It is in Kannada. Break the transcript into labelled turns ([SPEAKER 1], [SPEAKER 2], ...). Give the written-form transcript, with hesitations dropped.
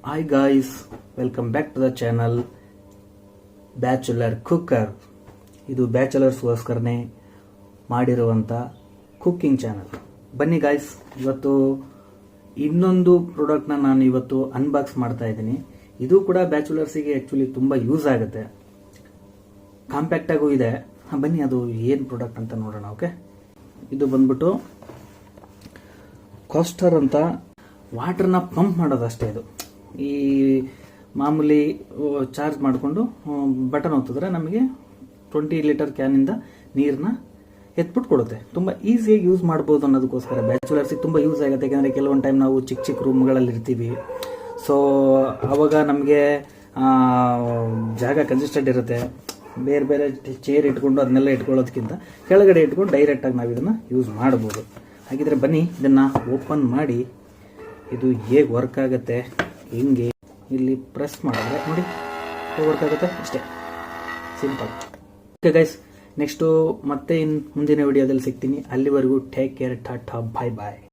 [SPEAKER 1] Hi guys, welcome back to the channel bachelor cooker. ಇದು ಬ್ಯಾಚುಲರ್ಸ್ಗೋಸ್ಕರನೇ ಮಾಡಿರುವಂಥ ಕುಕ್ಕಿಂಗ್ ಚಾನಲ್. ಬನ್ನಿ ಗಾಯ್ಸ್, ಇವತ್ತು ಇನ್ನೊಂದು ಪ್ರಾಡಕ್ಟ್ನ ನಾನು ಇವತ್ತು ಅನ್ಬಾಕ್ಸ್ ಮಾಡ್ತಾ ಇದ್ದೀನಿ. ಇದು ಕೂಡ ಬ್ಯಾಚುಲರ್ಸಿಗೆ ಆ್ಯಕ್ಚುಲಿ ತುಂಬ ಯೂಸ್ ಆಗುತ್ತೆ, ಕಾಂಪ್ಯಾಕ್ಟಾಗೂ ಇದೆ. ಬನ್ನಿ ಅದು ಏನು ಪ್ರಾಡಕ್ಟ್ ಅಂತ ನೋಡೋಣ. ಓಕೆ, ಇದು ಬಂದ್ಬಿಟ್ಟು ಕಾಸ್ಟರ್ ಅಂತ ವಾಟರ್ನ ಪಂಪ್ ಮಾಡೋದಷ್ಟೇ. ಇದು ಈ ಮಾಮೂಲಿ ಚಾರ್ಜ್ ಮಾಡಿಕೊಂಡು ಬಟನ್ ಒತ್ತಿದ್ರೆ ನಮಗೆ 20 ಲೀಟರ್ ಕ್ಯಾನಿಂದ ನೀರನ್ನ ಎತ್ಬಿಟ್ಟು ಕೊಡುತ್ತೆ. ತುಂಬ ಈಸಿಯಾಗಿ ಯೂಸ್ ಮಾಡ್ಬೋದು ಅನ್ನೋದಕ್ಕೋಸ್ಕರ ಬ್ಯಾಚುಲರ್ಸಿಗೆ ತುಂಬ ಯೂಸ್ ಆಗುತ್ತೆ. ಯಾಕೆಂದರೆ ಕೆಲವೊಂದು ಟೈಮ್ ನಾವು ಚಿಕ್ಕ ಚಿಕ್ಕ ರೂಮ್ಗಳಲ್ಲಿ ಇರ್ತೀವಿ. ಸೊ ಆವಾಗ ನಮಗೆ ಜಾಗ ಕನ್ಸಿಸ್ಟೆಂಟ್ ಇರುತ್ತೆ. ಬೇರೆ ಬೇರೆ ಚೇರ್ ಇಟ್ಕೊಂಡು ಅದನ್ನೆಲ್ಲ ಇಟ್ಕೊಳ್ಳೋದಕ್ಕಿಂತ ಕೆಳಗಡೆ ಇಟ್ಕೊಂಡು ಡೈರೆಕ್ಟಾಗಿ ನಾವು ಇದನ್ನು ಯೂಸ್ ಮಾಡ್ಬೋದು. ಹಾಗಿದ್ರೆ ಬನ್ನಿ ಇದನ್ನು ಓಪನ್ ಮಾಡಿ ಇದು ಹೇಗೆ ವರ್ಕ್ ಆಗುತ್ತೆ, ಹಿಂಗೆ ಇಲ್ಲಿ ಪ್ರೆಸ್ ಮಾಡಿದ್ರೆ ನೋಡಿ ವರ್ಕ್ ಆಗುತ್ತೆ. ಅಷ್ಟೇ ಸಿಂಪಲ್. ಓಕೆ ಗೈಸ್, ನೆಕ್ಸ್ಟು ಮತ್ತೆ ಮುಂದಿನ ವಿಡಿಯೋದಲ್ಲಿ ಸಿಗ್ತೀನಿ. ಅಲ್ಲಿವರೆಗೂ ಟೇಕ್ ಕೇರ್, ಟಾಟಾ, ಬಾಯ್ ಬಾಯ್.